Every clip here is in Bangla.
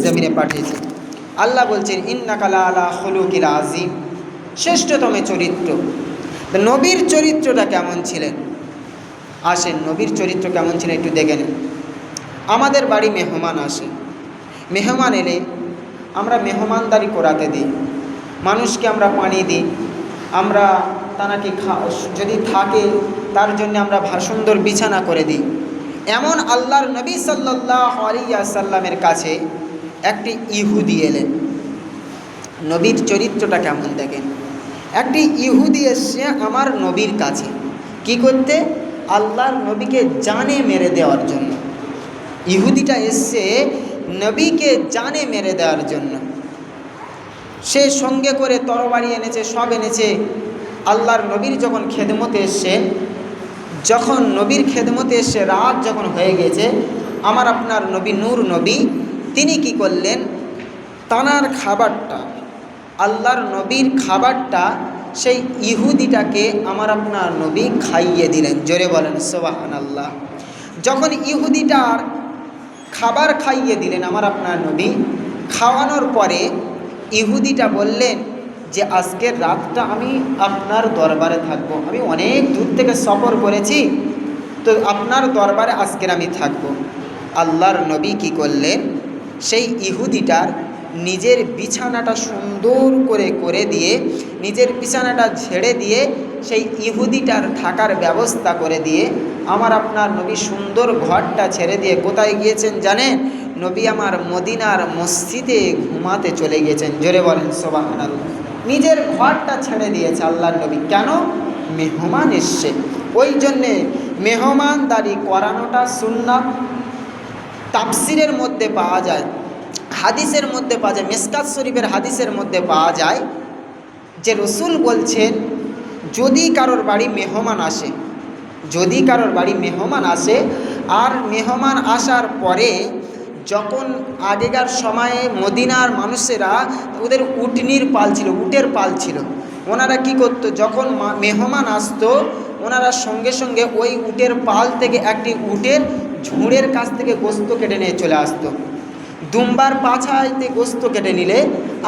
জমিনে পাঠিয়েছে। আল্লাহ বলছেন ইন্নাকা লাআলা খুলুকিল আযীম, শ্রেষ্ঠতম চরিত্র। তো নবীর চরিত্রটা কেমন ছিলেন? আসেন নবীর চরিত্র কেমন ছিলেন একটু দেখে নিন। আমাদের বাড়ি মেহমান আসে, মেহমান এলে আমরা মেহমানদারি করাতে দিই, মানুষকে আমরা পানি দিই, আমরা তানাকে যদি থাকে তার জন্য আমরা সুন্দর বিছানা করে দিই। এমন আল্লাহর নবী সাল্লাল্লাহু আলাইহি ওয়াসাল্লামের কাছে একটি ইহুদি এলেন। নবীর চরিত্রটা কেমন দেখেন। একটি ইহুদি এসছে আমার নবীর কাছে কি করতে? আল্লাহর নবীকে জানে মেরে দেওয়ার জন্য। ইহুদিটা এসছে নবীকে জানে মেরে দেওয়ার জন্য। সে সঙ্গে করে তরবারি এনেছে, সব এনেছে। আল্লাহর নবীর যখন খেদমতে এসছেন, যখন নবীর খেদমতে এসে রাত যখন হয়ে গেছে, আমার আপনার নবী নূর নবী তিনি কি করলেন? তানার খাবারটা, আল্লাহর নবীর খাবারটা সেই ইহুদিটাকে আমার আপনার নবী খাইয়ে দিলেন। জোরে বলেন সুবহানাল্লাহ। যখন ইহুদিটার খাবার খাইয়ে দিলেন আমার আপনার নবী, খাওয়ানোর পরে ইহুদিটা বললেন যে আজকের রাতটা আমি আপনার দরবারে থাকব, আমি অনেক দূর থেকে সফর করেছি, তো আপনার দরবারে আজকের আমি থাকব। আল্লাহর নবী কি করলেন? সেই ইহুদিটার নিজের বিছানাটা সুন্দর করে দিয়ে, নিজের বিছানাটা ঝেড়ে দিয়ে সেই ইহুদিটার থাকার ব্যবস্থা করে দিয়ে আমার আপনার নবী সুন্দর ঘরটা ছেড়ে দিয়ে কোথায় গিয়েছেন জানেন? নবী আমার মদিনার মসজিদে ঘুমাতে চলে গিয়েছেন। জোরে বলেন সুবহানাল্লাহ। নিজের ঘরটা ছেড়ে দিয়েছে আল্লাহর নবী। কেন? মেহমান এসছে। ওই জন্যে মেহমানদারি করানোটা সুন্নাত। তাফসিরের মধ্যে পাওয়া যায়, হাদিসের মধ্যে পাওয়া যায়, মিশকাত শরীফের হাদিসের মধ্যে পাওয়া যায় যে রসুল বলছেন যদি কারোর বাড়ি মেহমান আসে, যদি কারোর বাড়ি মেহমান আসে, আর মেহমান আসার পরে যখন আগেকার সময়ে মদিনার মানুষেরা ওদের উটনির পাল ছিল, উটের পাল ছিল, ওনারা কি করতো? যখন মেহমান আসতো ওনারা সঙ্গে সঙ্গে ওই উটের পাল থেকে একটি উটের ঝুড়ের কাছ থেকে গোস্ত কেটে নিয়ে চলে আসতো। দুম্বার পাছাতে গোস্ত কেটে নিলে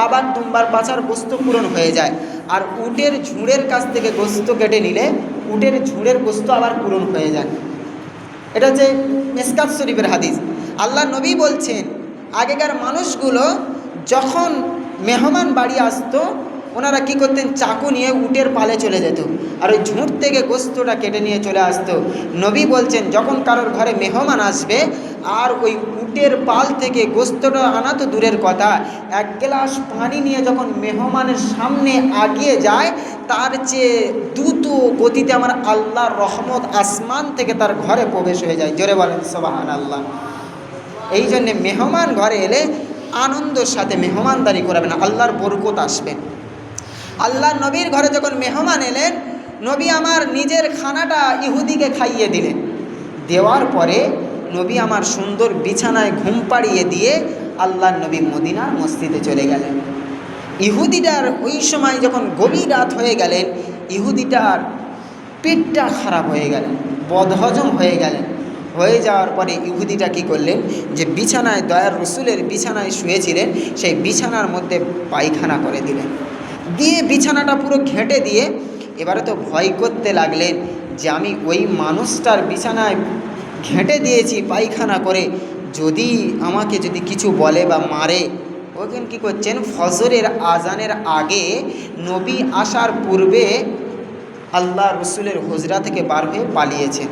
আবার দুম্বার পাছার গোস্ত পূরণ হয়ে যায়, আর উটের ঝুড়ের কাছ থেকে গোস্ত কেটে নিলে উটের ঝুড়ের গোস্ত আবার পূরণ হয়ে যায়। এটা হচ্ছে মিশকাত শরীফের হাদিস। আল্লাহ নবী বলছেন আগেকার মানুষগুলো যখন মেহমান বাড়ি আসতো ওনারা কি করতেন? চাকু নিয়ে উটের পালে চলে যেত আর ওই ঝুঁট থেকে গোস্তটা কেটে নিয়ে চলে আসতো। নবী বলছেন যখন কারোর ঘরে মেহমান আসবে আর ওই উটের পাল থেকে গোস্তটা আনা তো দূরের কথা, এক গ্লাস পানি নিয়ে যখন মেহমানের সামনে আগিয়ে যায় তার চেয়ে দ্রুত গতিতে আমার আল্লাহর রহমত আসমান থেকে তার ঘরে প্রবেশ হয়ে যায়। জোরে বলেন সুবহানাল্লাহ। এই জন্যে মেহমান ঘরে এলে আনন্দের সাথে মেহমানদারি করাবেন, আল্লাহর বরকত আসবে। আল্লাহ নবীর ঘরে যখন মেহমান এলেন, নবী আমার নিজের খানাটা ইহুদিকে খাইয়ে দিলেন। দেওয়ার পরে নবী আমার সুন্দর বিছানায় ঘুম পাড়িয়ে দিয়ে আল্লাহ নবী মদিনার মসজিদে চলে গেলেন। ইহুদিটার ওই সময় যখন গভীর রাত হয়ে গেলেন, ইহুদিটার পেটটা খারাপ হয়ে গেলেন, বদহজম হয়ে গেলেন। হয়ে যাওয়ার পরে ইহুদিটা কী করলেন? যে বিছানায় দয়ার রসুলের বিছানায় শুয়েছিলেন সেই বিছানার মধ্যে পায়খানা করে দিলেন। দিয়ে বিছানাটা পুরো ঘেঁটে দিয়ে এবারে তো ভয় করতে লাগলেন যে আমি ওই মানুষটার বিছানায় ঘেঁটে দিয়েছি পায়খানা করে, যদি আমাকে যদি কিছু বলে বা মারে। ওখানে কী করছেন? ফজরের আজানের আগে নবী আসার পূর্বে আল্লাহ রসুলের হুজরা থেকে বার হয়ে পালিয়েছেন।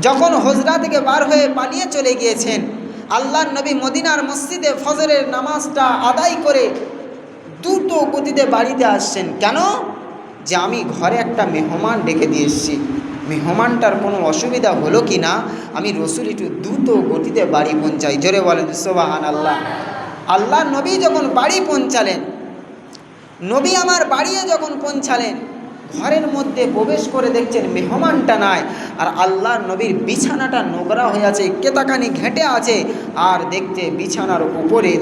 যখন হুজরা থেকে বার হয়ে পালিয়ে চলে গিয়েছেন, আল্লাহর নবী মদিনার মসজিদে ফজরের নামাজটা আদায় করে দ্রুত গতিতে বাড়িতে আসছেন। কেন? যে আমি ঘরে একটা মেহমান ডেকে দিয়ে এসেছি, মেহমানটার কোনো অসুবিধা হলো কি না, আমি রসুল একটু দ্রুত গতিতে বাড়ি পৌঁছাই। জোরে বলেন সুবহানাল্লাহ। আল্লাহ নবী যখন বাড়ি পৌঁছালেন, নবী আমার বাড়িতে যখন পৌঁছালেন, ঘরের মধ্যে প্রবেশ করে দেখছেন মেহমানটা নাই, আর আল্লাহ নবীর বিছানাটা নোংরা হয়ে আছে, কেতাকানি ঘেঁটে আছে, আর দেখতে বিছানার উপরের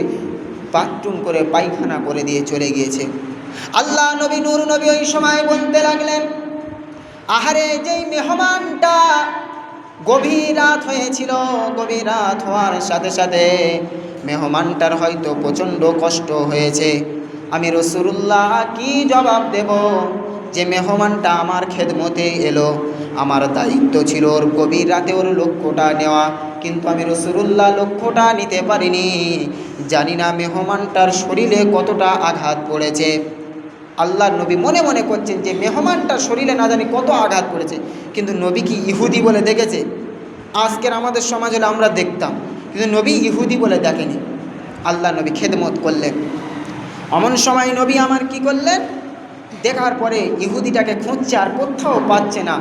বাথরুম করে পায়খানা করে দিয়ে চলে গিয়েছে। আল্লাহ নবী নূর নবী ওই সময় বলতে লাগলেন, আহারে যেই মেহমানটা গভীর রাত হয়েছিল। গভীর রাত হওয়ার সাথে সাথে মেহমানটার হয়তো প্রচণ্ড কষ্ট হয়েছে। আমি রাসূলুল্লাহ কি জবাব দেব যে মেহমানটা আমার খেদমতে এলো, আমার দায়িত্ব ছিল ওর গভীর রাতে ওর লক্ষ্যটা নেওয়া, কিন্তু আমি রাসূলুল্লাহ লক্ষ্যটা নিতে পারিনি। জানি না মেহমানটার শরীরে কতটা আঘাত পড়েছে। আল্লাহর নবী মনে মনে করছেন যে মেহমানটার শরীরে না জানি কত আঘাত পড়েছে, কিন্তু নবী কি ইহুদি বলে দেখেছে? আজকের আমাদের সমাজ হলে আমরা দেখতাম, কিন্তু নবী ইহুদি বলে দেখেনি। আল্লাহ নবী খেদমত করলেন। এমন সময় নবী আমার কি করলেন, দেখার পরে ইহুদিটাকে খুঁজছে আর কোথাও পাচ্ছে না।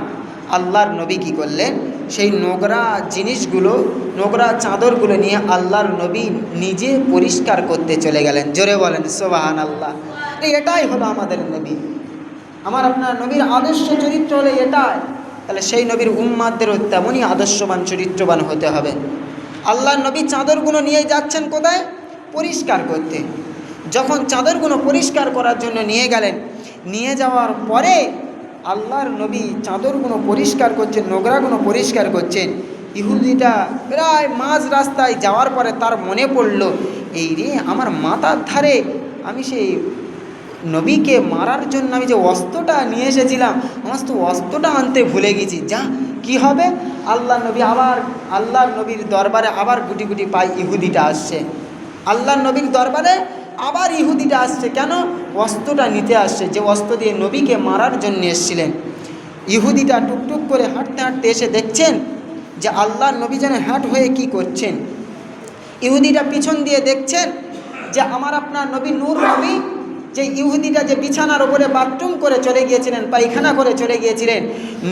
আল্লাহর নবী কি করলেন, সেই নোংরা জিনিসগুলো, নোংরা চাদরগুলো নিয়ে আল্লাহর নবী নিজে পরিষ্কার করতে চলে গেলেন। জোরে বলেন সুবহানাল্লাহ। এটাই হলো আমাদের নবী। আমার আপনার নবীর আদর্শ চরিত্র হলে এটাই। তাহলে সেই নবীর উম্মাদদেরও তেমনই আদর্শবান চরিত্রবান হতে হবে। আল্লাহর নবী চাদরগুলো নিয়ে যাচ্ছেন কোথায়? পরিষ্কার করতে। যখন চাদরগুলো পরিষ্কার করার জন্য নিয়ে গেলেন, নিয়ে যাওয়ার পরে আল্লাহর নবী চাদরগুলো পরিষ্কার করছেন, নোংরাগুলো পরিষ্কার করছেন। ইহুদিটা প্রায় মাঝ রাস্তায় যাওয়ার পরে তার মনে পড়ল, এই রে আমার মাথার ধারে আমি সেই নবীকে মারার জন্য আমি যে অস্ত্রটা নিয়ে এসেছিলাম, আমার তো অস্ত্রটা আনতে ভুলে গেছি। যা কি হবে, আল্লাহর নবীর দরবারে আবার গুটি গুটি পায় ইহুদিটা আসছে। আল্লাহর নবীর দরবারে আবার ইহুদিটা আসছে। কেন? অস্ত্রটা নিতে আসছে, যে অস্ত্র দিয়ে নবীকে মারার জন্য এসেছিলেন। ইহুদিটা টুকটুক করে হাঁটতে হাঁটতে এসে দেখছেন যে আল্লাহর নবী যেন হ্যাট হয়ে কি করছেন। ইহুদিটা পিছন দিয়ে দেখছেন যে আমার আপনার নবী নূর নবী, যে ইহুদিটা যে বিছানার ওপরে বাথরুম করে চলে গিয়েছিলেন, পায়খানা করে চলে গিয়েছিলেন,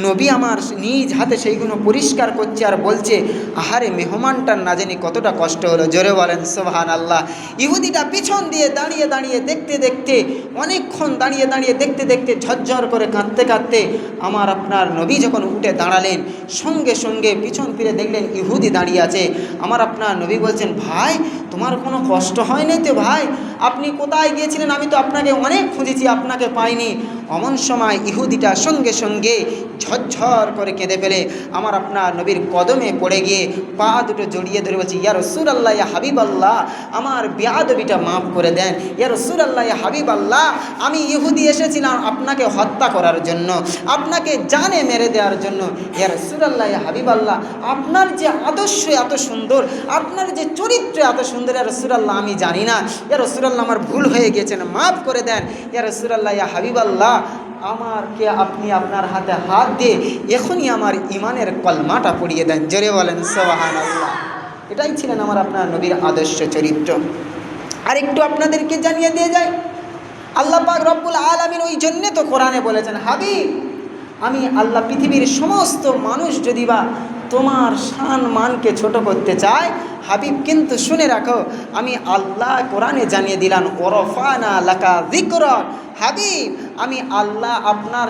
নবী আমার নিজ হাতে সেইগুলো পরিষ্কার করছে আর বলছে, আহারে মেহমানটার না জানি কতটা কষ্ট হলো। জোরে বলেন সুবহানাল্লাহ। ইহুদিটা পিছন দিয়ে দাঁড়িয়ে দাঁড়িয়ে দেখতে দেখতে, অনেকক্ষণ দাঁড়িয়ে দাঁড়িয়ে দেখতে দেখতে, ঝরঝর করে কাঁদতে কাঁদতে আমার আপনার নবী যখন উঠে দাঁড়ালেন, সঙ্গে সঙ্গে পিছন ফিরে দেখলেন ইহুদি দাঁড়িয়ে আছে। আমার আপনার নবী বলছেন, ভাই তোমার কোনো কষ্ট হয়নি তো? ভাই আপনি কোথায় গিয়েছিলেন? আমি তো আপনাকে অনেক খুঁজেছি, আপনাকে পাইনি। অমন সময় ইহুদিটা সঙ্গে সঙ্গে ঝরঝর করে কেঁদে ফেলে আমার আপনার নবীর কদমে পড়ে গিয়ে পা দুটো জড়িয়ে ধরে বলছে, ইয়া রাসূলুল্লাহ, ইয়া হাবিবাল্লাহ, আমার বেয়াদবিটা মাফ করে দেন। ইয়া রাসূলুল্লাহ, ইয়া হাবিবাল্লাহ, আমি ইহুদি এসেছিলাম আপনাকে হত্যা করার জন্য, আপনাকে জানে মেরে দেওয়ার জন্য। ইয়া রাসূলুল্লাহ, ইয়া হাবিবাল্লাহ, আপনার যে আদর্শ এত সুন্দর, আপনার যে চরিত্র এত সুন্দর, ইয়া রাসূলুল্লাহ আমি জানি না। ইয়া রাসূলুল্লাহ আমার ভুল হয়ে গেছে, মাফ করে দেন। ইয়া রাসূলুল্লাহ, ইয়া হাবিবাল্লাহ, আমাকে আপনি আপনার হাতে হাত দিয়ে এখনই আমার ইমানের কলমাটা পড়িয়ে দেন। জোরে বলেন সুবহানাল্লাহ। এটাই ছিলেন আমার আপনার নবীর আদর্শ চরিত্র। আর একটু আপনাদেরকে জানিয়ে দিয়ে যায়, আল্লাহ পাক রব্বুল আলামিন ওই জন্যে তো কোরআনে বলেছেন, হাবিব আমি আল্লাহ পৃথিবীর সমস্ত মানুষ যদি বা তোমার শান মানকে ছোট করতে চায়, হাবিব কিন্তু শুনে রাখো, আমি আল্লাহ কোরআনে জানিয়ে দিলাম, ওরফানা লাকা যিকরাক, হাবিব আমি আল্লাহ আপনার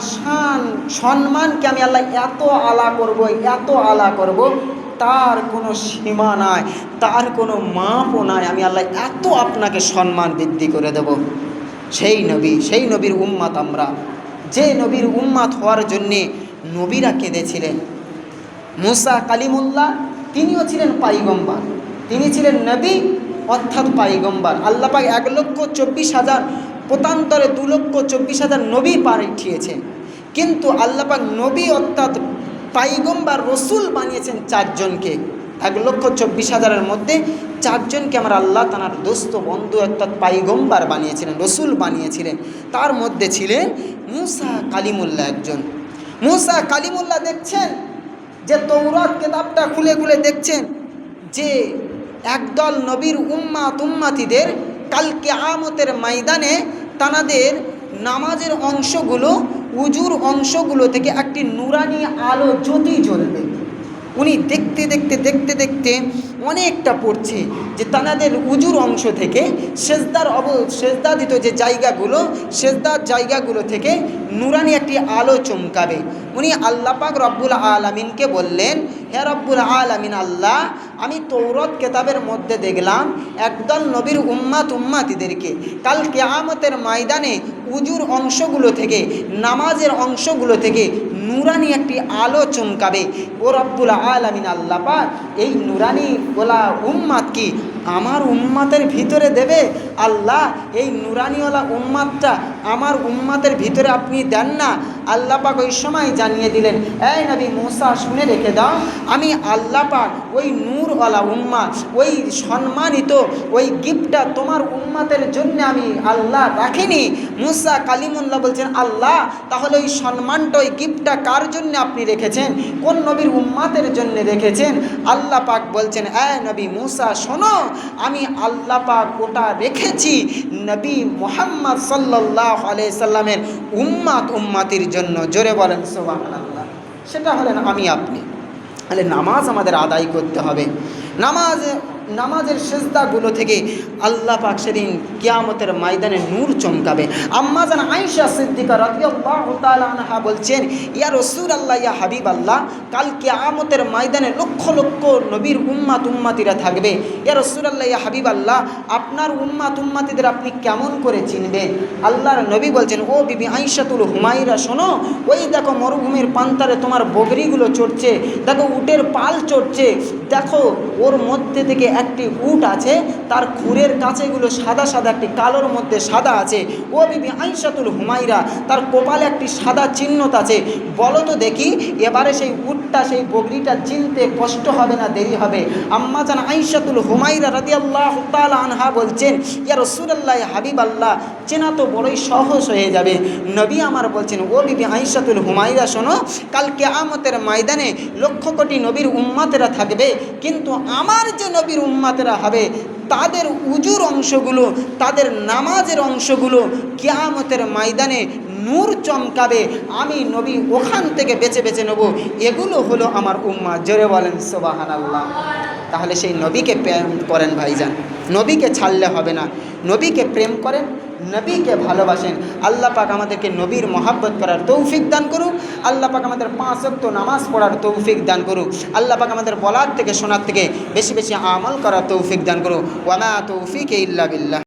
সম্মানকে আমি আল্লাহ এত আলা করব, এত আলা করব, তার কোনো সীমা নাই, তার কোনো মাপও নাই। আমি আল্লাহ এত আপনাকে সম্মান বৃদ্ধি করে দেব। সেই নবী, সেই নবীর উম্মত আমরা, যে নবীর উম্মত হওয়ার জন্যে নবীরা কেঁদেছিলেন। মুসা কালিমুল্লাহ তিনিও ছিলেন পাইগম্বর, তিনি ছিলেন নবী অর্থাৎ পাইগম্বর। আল্লাহ পাক 1,24,000 পতান্তরে 2,24,000 নবী পাঠিয়েছেন, কিন্তু আল্লাহ পাক নবী অর্থাৎ পাইগম্বর রসুল বানিয়েছেন 4 জনকে। 1,24,000-এর মধ্যে 4 জনকে আমার আল্লাহ তাঁর দোস্ত বন্ধু অর্থাৎ পাইগম্বর বানিয়েছিলেন, রসুল বানিয়েছিলেন। তার মধ্যে ছিলেন মুসা কালিমুল্লাহ একজন। মুসা কালিমুল্লাহ দেখছেন যে তৌরাত কিতাবটা খুলে খুলে দেখছেন যে একদল নবীর উম্মাতিদের কাল কিয়ামতের ময়দানে তানাদের নামাজের অংশগুলো, উজুর অংশগুলো থেকে একটি নুরানি আলো জ্যোতি জ্বলবে। উনি দেখতে দেখতে দেখতে দেখতে অনেকটা পড়ছে যে তানাদের উজুর অংশ থেকে সেজদা দিত যে জায়গাগুলো, সেজদার জায়গাগুলো থেকে নুরানি একটি আলো চমকাবে। উনি আল্লাহ পাক রব্বুল আলামিনকে বললেন, হে রব্বুল আলামিন আল্লাহ, আমি তৌরাত কিতাবের মধ্যে দেখলাম একদল নবীর উম্মাতিদেরকে কাল কিয়ামতের ময়দানে উজুর অংশগুলো থেকে, নামাজের অংশগুলো থেকে নুরানি একটি আলো চমকাবে। ও রব্বুল আলামিন আল্লাহ পাক, এই নুরানি ওলা উম্মাত কি আমার উম্মাতের ভিতরে দেবে? আল্লাহ, এই নুরানিওয়ালা উম্মাতটা আমার উম্মাতের ভিতরে আপনি দেন না। আল্লাহ পাক ওই সময় জানিয়ে দিলেন, এই নবী মুসা শুনে রেখে দাও, আমি আল্লাহ পাক ওই নূরওয়ালা উম্মাত, ওই সম্মানিত ওই গিফটটা তোমার উম্মাতের জন্য আমি আল্লাহ রাখিনি। মুসা কালিমুল্লাহ বলছেন, আল্লাহ তাহলে ওই সম্মানটা, ওই গিফটটা কার জন্য আপনি রেখেছেন? কোন নবীর উম্মাতের জন্য রেখেছেন? আল্লাহ পাক বলছেন, এই নবী মুসা শোনো, আমি আল্লাহ পাক ওটা রেখেছি নবী মুহাম্মদ সাল্লাল্লাহু আলাইহি সাল্লামের উম্মাতির জন্য। জোরে বলেন সুবহানাল্লাহ। সেটা হলেন আমি আপনি। তাহলে নামাজ আমাদের আদায় করতে হবে। নামাজের সিজদাগুলো থেকে আল্লাহ পাক সেদিন কিয়ামতের ময়দানে নূর চমকাবে। আম্মা জান আয়েশা সিদ্দিকা রাদিয়াল্লাহু তাআলা আনহা বলছেন, ইয়া রাসূলুল্লাহ, ইয়া হাবিবাল্লাহ, কাল কিয়ামতের ময়দানে লক্ষ লক্ষ নবীর উম্মাতিরা থাকবে। ইয়া রাসূলুল্লাহ, ইয়া হাবিবাল্লাহ, আপনার উম্মাতিদের আপনি কেমন করে চিনবেন? আল্লাহর নবী বলছেন, ও বিবি আয়েশাতুল হুমায়রা শোনো, ওই দেখো মরুভূমির প্রান্তরে তোমার বকরিগুলো চড়ছে, দেখো উটের পাল চড়ছে, দেখো ওর মধ্যে থেকে একটি উট আছে, তার খুরের কাছেগুলো সাদা সাদা, একটি কালোর মধ্যে সাদা আছে। ও বিবি আয়েশাতুল হুমায়রা, তার কপালে একটি সাদা চিহ্নত আছে। বলো তো দেখি, এবারে সেই উটটা, সেই বকরিটা চিনতে কষ্ট হবে না দেরি হবে? আম্মা জান আয়েশাতুল হুমায়রা রাদিয়াল্লাহু তাআলা আনহা বলছেন, ইয়া রাসূলুল্লাহ, হাবিবাল্লাহ, চেনা তো বড়ই সহজ হয়ে যাবে। নবী আমার বলছেন, ও বিবি আয়েশাতুল হুমায়রা শোনো, কাল কিয়ামতের ময়দানে লক্ষ কোটি নবীর উম্মাতেরা থাকবে, কিন্তু আমার যে নবীর উম্মাতেরা হবে তাদের উজুর অংশগুলো, তাদের নামাজের অংশগুলো কিয়ামতের ময়দানে নূর চমকাবে। আমি নবী ওখান থেকে বেছে বেছে নেব, এগুলো হলো আমার উম্মাত। জোরে বলেন সুবহানাল্লাহ। তাহলে সেই নবীকে প্রেম করেন ভাইজান, নবীকে ছাড়লে হবে না। নবীকে প্রেম করেন, নবীকে ভালোবাসেন। আল্লাহ পাক আমাদেরকে নবীর মহাব্বত করার তৌফিক দান করুক। আল্লাহ পাক আমাদের 5 ওয়াক্ত নামাজ পড়ার তৌফিক দান করুক। আল্লাহ পাক আমাদের বলার থেকে, শোনার থেকে বেশি বেশি আমল করার তৌফিক দান করুক। ওয়া মা তৌফিক ইল্লা বিল্লাহ।